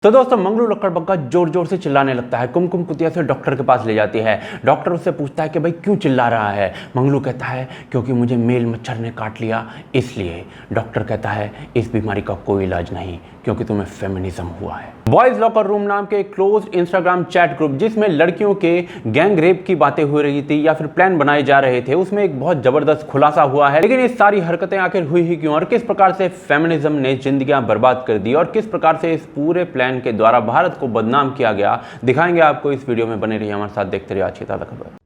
तो दोस्तों मंगलू लक्कड़बग्गा जोर जोर से चिल्लाने लगता है। कुमकुम कुतिया से डॉक्टर के पास ले जाती है। डॉक्टर उससे पूछता है कि भाई क्यों चिल्ला रहा है। मंगलू कहता है क्योंकि मुझे मेल मच्छर ने काट लिया इसलिए। डॉक्टर कहता है इस बीमारी का कोई इलाज नहीं क्योंकि तुम्हें फेमिनिज्म हुआ है। बॉयज लॉकर रूम नाम के क्लोज्ड इंस्टाग्राम चैट ग्रुप जिसमें लड़कियों के गैंग रेप की बातें हो रही थी या फिर प्लान बनाए जा रहे थे, उसमें एक बहुत जबरदस्त खुलासा हुआ है। लेकिन ये सारी हरकतें आखिर हुई ही क्यों और किस प्रकार से फेमिनिज्म ने जिंदगियां बर्बाद कर दी और किस प्रकार से इस पूरे प्लान के द्वारा भारत को बदनाम किया गया, दिखाएंगे आपको इस वीडियो में। बने रहिए हमारे साथ, देखते रहिए आज की ताज़ा खबर।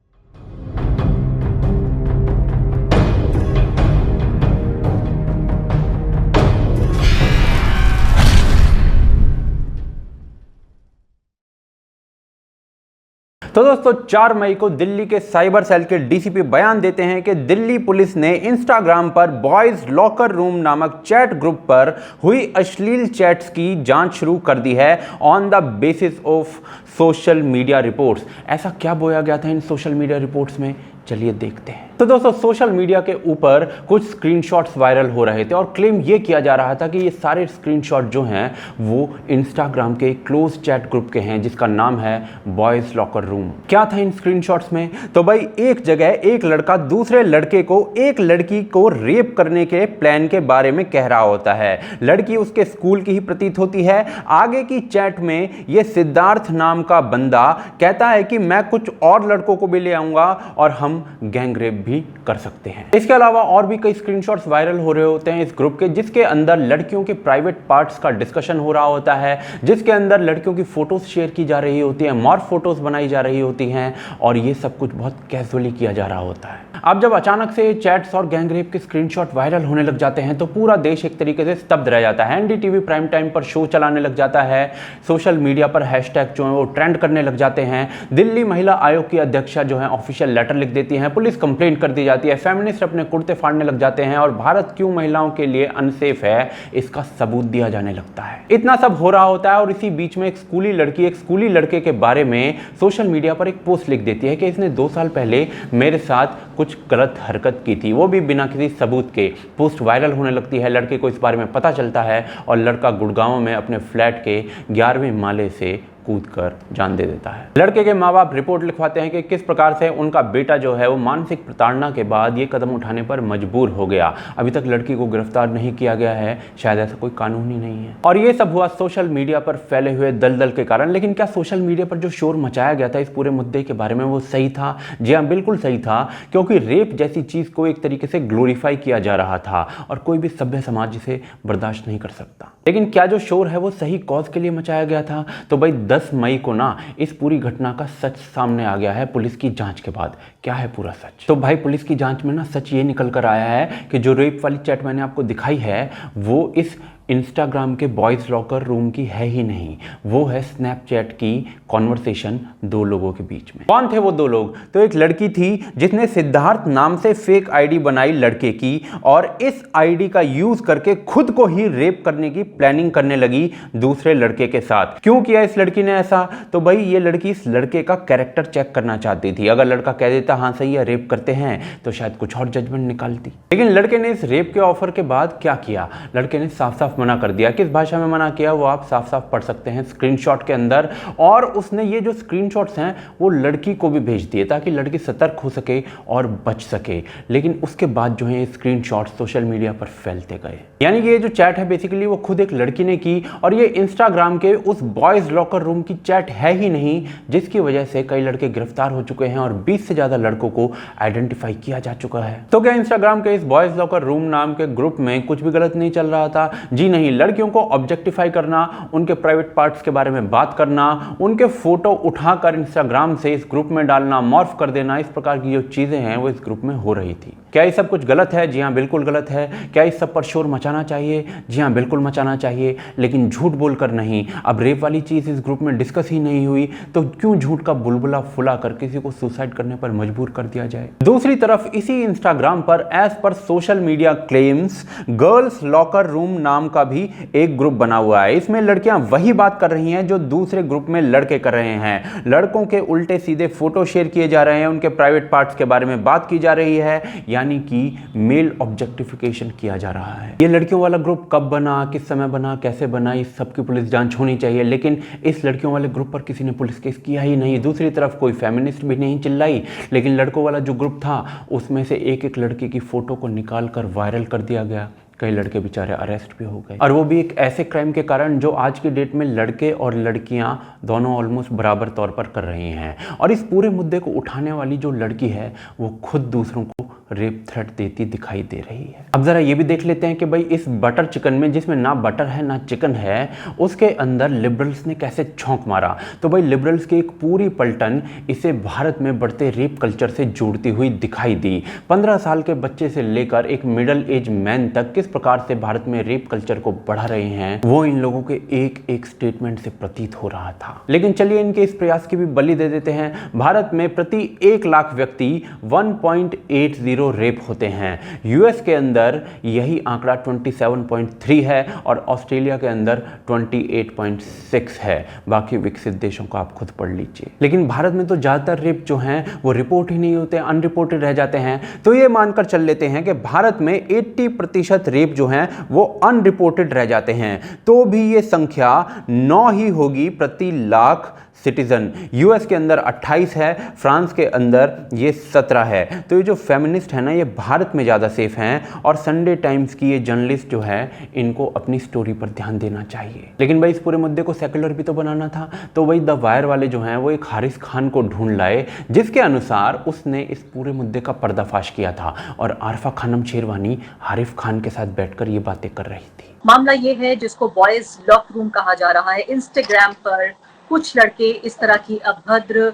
तो दोस्तों 4 मई को दिल्ली के साइबर सेल के डीसीपी बयान देते हैं कि दिल्ली पुलिस ने इंस्टाग्राम पर बॉयज लॉकर रूम नामक चैट ग्रुप पर हुई अश्लील चैट्स की जांच शुरू कर दी है on the basis of social media reports. ऐसा क्या बोया गया था इन सोशल मीडिया रिपोर्ट्स में, चलिए देखते हैं। तो दोस्तों सोशल मीडिया के ऊपर कुछ स्क्रीनशॉट्स वायरल हो रहे थे और क्लेम ये किया जा रहा था कि ये सारे स्क्रीनशॉट जो हैं वो इंस्टाग्राम के क्लोज चैट ग्रुप के हैं जिसका नाम है बॉयज लॉकर रूम। क्या था इन स्क्रीनशॉट्स में? तो भाई एक जगह एक लड़का दूसरे लड़के को एक लड़की को रेप करने के प्लान के बारे में कह रहा होता है। लड़की उसके स्कूल की ही प्रतीत होती है। आगे की चैट में ये सिद्धार्थ नाम का बंदा कहता है कि मैं कुछ और लड़कों को भी ले आऊंगा और हम गैंग रेप भी कर सकते हैं। इसके अलावा और भी कई स्क्रीनशॉट्स वायरल हो रहे होते हैं इस ग्रुप के, जिसके अंदर लड़कियों के प्राइवेट पार्ट्स का डिस्कशन हो रहा होता है, जिसके अंदर लड़कियों की फोटोज शेयर की जा रही होती है, मॉर्फ फोटोज बनाई जा रही होती हैं और ये सब कुछ बहुत कैजुअली किया जा रहा होता है। अब जब अचानक से चैट्स और गैंग रेप के स्क्रीनशॉट वायरल होने लग जाते हैं तो पूरा देश एक तरीके से स्तब्ध रह जाता है। एनडीटीवी प्राइम टाइम पर शो चलाने लग जाता है, सोशल मीडिया पर हैशटैग जो है वो ट्रेंड करने लग जाते हैं। दिल्ली महिला आयोग की अध्यक्षा जो है ऑफिशियल लेटर लिख देती हैं, पुलिस कंप्लेंट कर दी जाती है, फेमिनिस्ट अपने कुर्ते फाड़ने लग जाते हैं और भारत क्यों महिलाओं के लिए अनसेफ है इसका सबूत दिया जाने लगता है। इतना सब हो रहा होता है और इसी बीच में एक स्कूली लड़की एक स्कूली लड़के के बारे में सोशल मीडिया पर एक पोस्ट लिख देती है कि इसने 2 साल पहले मेरे साथ कुछ गलत हरकत की थी, वो भी बिना किसी सबूत के। पोस्ट वायरल होने लगती है, लड़के को इस बारे में पता चलता है और लड़का गुड़गांव में अपने फ्लैट के 11वें माले से कूद कर जान दे देता है। लड़के के माँ बाप रिपोर्ट लिखवाते हैं कि किस प्रकार से उनका बेटा जो है वो मानसिक प्रताड़ना के बाद ये कदम उठाने पर मजबूर हो गया। अभी तक लड़की को गिरफ्तार नहीं किया गया है, शायद ऐसा कोई कानून ही नहीं है। और ये सब हुआ सोशल मीडिया पर फैले हुए दलदल के कारण। लेकिन क्या सोशल मीडिया पर जो शोर मचाया गया था इस पूरे मुद्दे के बारे में वो सही था? जी हाँ, बिल्कुल सही था, क्योंकि रेप जैसी चीज को एक तरीके से ग्लोरीफाई किया जा रहा था और कोई भी सभ्य समाज इसे बर्दाश्त नहीं कर सकता। लेकिन क्या जो शोर है वो सही कॉज के लिए मचाया गया था? तो भाई 10 मई को ना इस पूरी घटना का सच सामने आ गया है पुलिस की जांच के बाद। क्या है पूरा सच? तो भाई पुलिस की जांच में ना सच ये निकल कर आया है कि जो रेप वाली चैट मैंने आपको दिखाई है वो इस इंस्टाग्राम के बॉयज लॉकर रूम की है ही नहीं, वो है स्नैपचैट की कॉन्वर्सेशन 2 लोगों के बीच में। कौन थे वो 2 लोग? तो एक लड़की थी जिसने सिद्धार्थ नाम से फेक आईडी बनाई लड़के की और इस आईडी का यूज करके खुद को ही रेप करने की प्लानिंग करने लगी दूसरे लड़के के साथ। क्यों किया इस लड़की ने ऐसा? तो भाई ये लड़की इस लड़के का कैरेक्टर चेक करना चाहती थी। अगर लड़का कह देता हाँ सही है रेप करते हैं तो शायद कुछ और जजमेंट निकालती। लेकिन लड़के ने इस रेप के ऑफर के बाद क्या किया? लड़के ने साफ साफ मना कर दिया। किस भाषा में मना किया वो आप साफ साफ पढ़ सकते हैं स्क्रीनशॉट के अंदर। और उसने ये जो स्क्रीनशॉट्स हैं वो लड़की को भी भेज दिए ताकि लड़की सतर्क हो सके और बच सके। लेकिन उसके बाद जो है ये स्क्रीनशॉट सोशल मीडिया पर फैलते गए। यानी कि ये जो चैट है बेसिकली वो खुद एक लड़की ने की और ये इंस्टाग्राम के उस बॉयज लॉकर रूम की चैट है ही नहीं, जिसकी वजह से कई लड़के गिरफ्तार हो चुके हैं और 20 से ज्यादा लड़कों को आइडेंटिफाई किया जा चुका है। तो क्या इंस्टाग्राम के इस बॉयज लॉकर रूम नाम के ग्रुप में कुछ भी गलत नहीं चल रहा था? जी नहीं, लड़कियों को ऑब्जेक्टिफाई करना, उनके प्राइवेट पार्ट्स के बारे में बात करना, उनके फोटो उठाकर इंस्टाग्राम से इस ग्रुप में डालना, मॉर्फ कर देना, इस प्रकार की जो चीजें हैं वो इस ग्रुप में हो रही थी। क्या ये सब कुछ गलत है? जी हाँ, बिल्कुल गलत है। क्या इस सब पर शोर मचाना चाहिए? जी हाँ, बिल्कुल मचाना चाहिए, लेकिन झूठ बोलकर नहीं। अब रेप वाली चीज इस ग्रुप में डिस्कस ही नहीं हुई तो क्यों झूठ का बुलबुला फुलाकर किसी को सुसाइड करने पर मजबूर कर दिया जाए? दूसरी तरफ इसी इंस्टाग्राम पर as per social media claims girls locker room नाम का भी एक ग्रुप बना हुआ है। इसमें लड़कियां वही बात कर रही हैं जो दूसरे ग्रुप में लड़के कर रहे हैं। लड़कों के उल्टे सीधे फोटो शेयर किए जा रहे हैं, उनके प्राइवेट पार्ट्स के बारे में बात की जा रही है, यानी कि मेल ऑब्जेक्टिफिकेशन किया जा रहा है। ये लड़कियों वाला ग्रुप कब बना, किस समय बना, कैसे बना, इस सबकी पुलिस जांच होनी चाहिए, लेकिन इस लड़कियों वाले ग्रुप पर किसी ने पुलिस केस किया ही नहीं। दूसरी तरफ कोई फेमिनिस्ट भी नहीं चिल्लाई, लेकिन लड़कों वाला जो ग्रुप था उसमें से एक एक लड़की की फोटो को निकाल कर वायरल कर दिया गया। कई लड़के बेचारे अरेस्ट भी हो गए, और वो भी एक ऐसे क्राइम के कारण जो आज की डेट में लड़के और लड़कियां दोनों ऑलमोस्ट बराबर तौर पर कर रही हैं। और इस पूरे मुद्दे को उठाने वाली जो लड़की है वो खुद दूसरों को रेप थ्रेट देती दिखाई दे रही है। अब जरा ये भी देख लेते हैं कि भाई इस बटर चिकन में, जिसमें ना बटर है ना चिकन है, उसके अंदर लिबरल्स ने कैसे छौंक मारा। तो भाई लिबरल्स की एक पूरी पलटन इसे भारत में बढ़ते रेप कल्चर से जोड़ती हुई दिखाई दी। 15 साल के बच्चे से लेकर एक मिडिल एज मैन तक किस प्रकार से भारत में रेप कल्चर को बढ़ा रहे हैं, वो इन लोगों के एक एक स्टेटमेंट से प्रतीत हो रहा था। लेकिन चलिए इनके इस प्रयास की भी बलि दे देते हैं। भारत में प्रति 1 लाख व्यक्ति 1.80 रेप होते हैं। यूएस के अंदर यही आंकड़ा 27.3 है और ऑस्ट्रेलिया के अंदर 28.6 है। बाकी विकसित देशों को आप खुद पढ़ लीजिए। लेकिन भारत में तो ज्यादातर रेप जो हैं वो रिपोर्ट ही नहीं होते, अनरिपोर्टेड रह जाते हैं। तो ये मानकर चल लेते हैं कि भारत में 80% रेप जो हैं वो अनरिपोर्टेड रह जाते हैं, तो भी ये संख्या 9 ही होगी प्रति लाख सिटीजन। यूएस के अंदर 28 है, फ्रांस के अंदर ये 17 है। तो ये जो फेमिनिस्ट है ना, ये भारत में ज़्यादा सेफ हैं, और संडे टाइम्स की ये जर्नलिस्ट जो है इनको अपनी स्टोरी पर ध्यान देना चाहिए। लेकिन भाई इस पूरे मुद्दे को सेकुलर भी तो बनाना था, तो वही द वायर वाले जो हैं वो एक हारिस खान को ढूंढ लाए, जिसके अनुसार उसने इस पूरे मुद्दे का पर्दाफाश किया था, और आरफा खानम शेरवानी हारिफ खान के साथ बैठकर ये बातें कर रही थी। मामला ये है जिसको बॉयज लॉक रूम कहा जा रहा है। इंस्टाग्राम पर कुछ लड़के इस तरह की अभद्र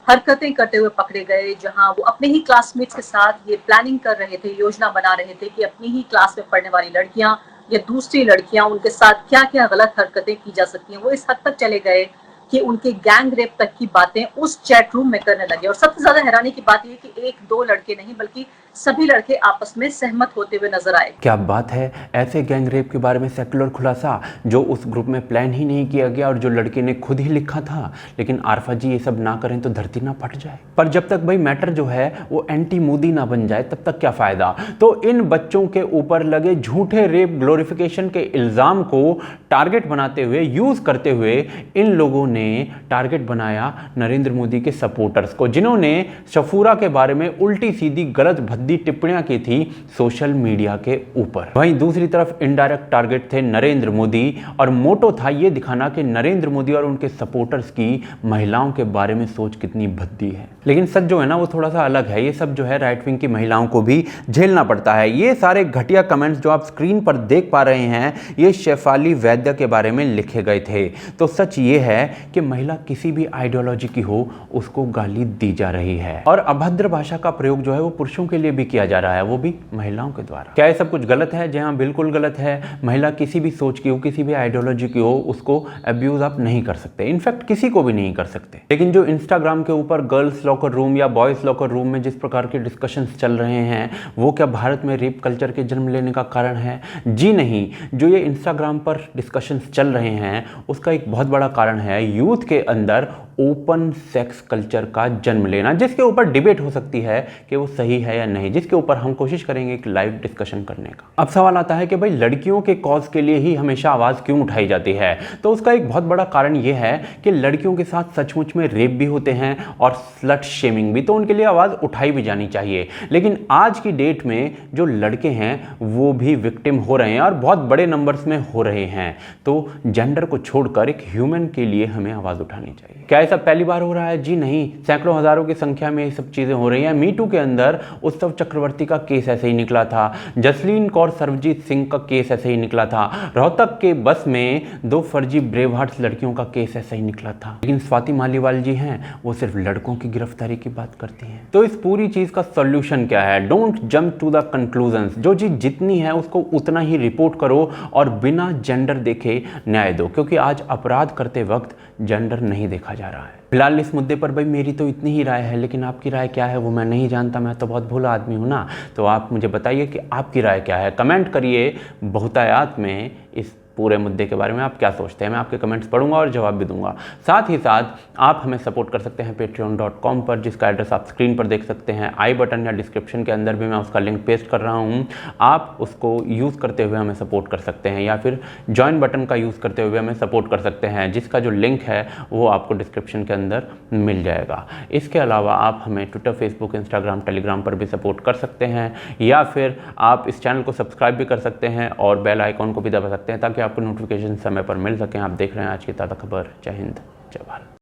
हरकतें करते हुए पकड़े गए, जहां वो अपने ही क्लासमेट्स के साथ ये प्लानिंग कर रहे थे, योजना बना रहे थे कि अपनी ही क्लास में पढ़ने वाली लड़कियां या दूसरी लड़कियां, उनके साथ क्या क्या गलत हरकतें की जा सकती हैं। वो इस हद तक चले गए कि उनके गैंग रेप तक की बातें उस चैट रूम में करने लगे। और सबसे ज्यादा हैरानी की बात यह कि 1-2 लड़के नहीं बल्कि सभी लड़के आपस में सहमत होते हुए नजर आए। क्या बात है, ऐसे गैंग रेप के बारे में सेकुलर खुलासा जो उस ग्रुप में प्लान ही नहीं किया गया और जो लड़के ने खुद ही लिखा था। लेकिन आरफा जी ये सब ना करें तो धरती ना फट जाए। पर जब तक भाई मैटर जो है वो एंटी मोदी ना बन जाए तब तक क्या फायदा। तो इन बच्चों के ऊपर लगे झूठे रेप ग्लोरिफिकेशन के इल्जाम को टारगेट बनाते हुए, यूज करते हुए इन लोगों ने टारगेट बनाया नरेंद्र मोदी के सपोर्टर्स को, जिन्होंने सफूरा के बारे में उल्टी सीधी गलत भद्दी टिप्पणियां की थी सोशल मीडिया के ऊपर। वहीं दूसरी तरफ इनडायरेक्ट टारगेट थे नरेंद्र मोदी, और मोटो था ये दिखाना कि नरेंद्र मोदी और उनके सपोर्टर्स की महिलाओं के बारे में सोच कितनी भद्दी है। लेकिन सच जो है ना वो थोड़ा सा अलग है। ये सब जो है राइट विंग की महिलाओं को भी झेलना पड़ता है। ये सारे घटिया कमेंट्स जो आप स्क्रीन पर देख पा रहे हैं ये शेफाली वैद्य के बारे में लिखे गए थे। तो सच ये है कि महिला किसी भी आइडियोलॉजी की हो उसको गाली दी जा रही है, और अभद्र भाषा का प्रयोग जो है वो पुरुषों के लिए भी किया जा रहा है, वो भी महिलाओं के द्वारा। क्या ये सब कुछ गलत है? जी हाँ, बिल्कुल गलत है। महिला किसी भी सोच की हो, किसी भी आइडियोलॉजी की हो, उसको अब्यूज आप नहीं कर सकते, इनफैक्ट किसी को भी नहीं कर सकते। लेकिन जो इंस्टाग्राम के ऊपर गर्ल्स लॉकर रूम या बॉयज लॉकर रूम में जिस प्रकार के डिस्कशंस चल रहे हैं वो क्या भारत में रेप कल्चर के जन्म लेने का कारण है? जी नहीं। जो ये इंस्टाग्राम पर डिस्कशंस चल रहे हैं उसका एक बहुत बड़ा कारण है यूथ के अंदर ओपन सेक्स कल्चर का जन्म लेना, जिसके ऊपर डिबेट हो सकती है कि वो सही है या नहीं, जिसके ऊपर हम कोशिश करेंगे एक लाइव डिस्कशन करने का। अब सवाल आता है कि भाई लड़कियों के कॉज के लिए ही हमेशा आवाज क्यों उठाई जाती है? तो उसका एक बहुत बड़ा कारण यह है कि लड़कियों के साथ सचमुच में रेप भी होते हैं और स्लट शेमिंग भी, तो उनके लिए आवाज उठाई भी जानी चाहिए। लेकिन आज की डेट में जो लड़के हैं वो भी विक्टिम हो रहे हैं और बहुत बड़े नंबर्स में हो रहे हैं। तो जेंडर को छोड़कर एक ह्यूमन के लिए हमें आवाज उठानी चाहिए। क्या ये सब पहली बार हो रहा है? जी नहीं, सैकड़ों हजारों की संख्या में ये सब चीजें हो रही हैं। मी टू के अंदर उत्सव चक्रवर्ती का केस ऐसे ही निकला था, जसलीन कौर सरबजीत सिंह का केस ऐसे ही निकला था, रोहतक के बस में 2 फर्जी ब्रेव हार्ट्स लड़कियों का केस ऐसे ही निकला था। लेकिन स्वाति मालीवाल जी हैं वो सिर्फ लड़कों की गिरफ्तारी की बात करती हैं। तो इस पूरी चीज का सॉल्यूशन क्या है? Don't jump to the conclusions. जो चीज जितनी है उसको उतना ही रिपोर्ट करो और बिना जेंडर देखे न्याय दो, क्योंकि आज अपराध करते वक्त जेंडर नहीं देखा जा रहा। रहा है। फिलहाल इस मुद्दे पर भाई मेरी तो इतनी ही राय है, लेकिन आपकी राय क्या है वो मैं नहीं जानता, मैं तो बहुत भोला आदमी हूँ ना। तो आप मुझे बताइए कि आपकी राय क्या है, कमेंट करिए बहुतायत में इस पूरे मुद्दे के बारे में आप क्या सोचते हैं। मैं आपके कमेंट्स पढ़ूंगा और जवाब भी दूंगा। साथ ही साथ आप हमें सपोर्ट कर सकते हैं patreon.com पर, जिसका एड्रेस आप स्क्रीन पर देख सकते हैं। आई बटन या डिस्क्रिप्शन के अंदर भी मैं उसका लिंक पेस्ट कर रहा हूँ। आप उसको यूज़ करते हुए हमें सपोर्ट कर सकते हैं, या फिर ज्वाइन बटन का यूज़ करते हुए हमें सपोर्ट कर सकते हैं, जिसका जो लिंक है वो आपको डिस्क्रिप्शन के अंदर मिल जाएगा। इसके अलावा आप हमें ट्विटर, फेसबुक, इंस्टाग्राम, टेलीग्राम पर भी सपोर्ट कर सकते हैं, या फिर आप इस चैनल को सब्सक्राइब भी कर सकते हैं और बेल आइकॉन को भी दबा सकते हैं, ताकि आपको नोटिफिकेशन समय पर मिल सकें। आप देख रहे हैं आज की ताज़ा खबर। जय हिंद, जय भारत।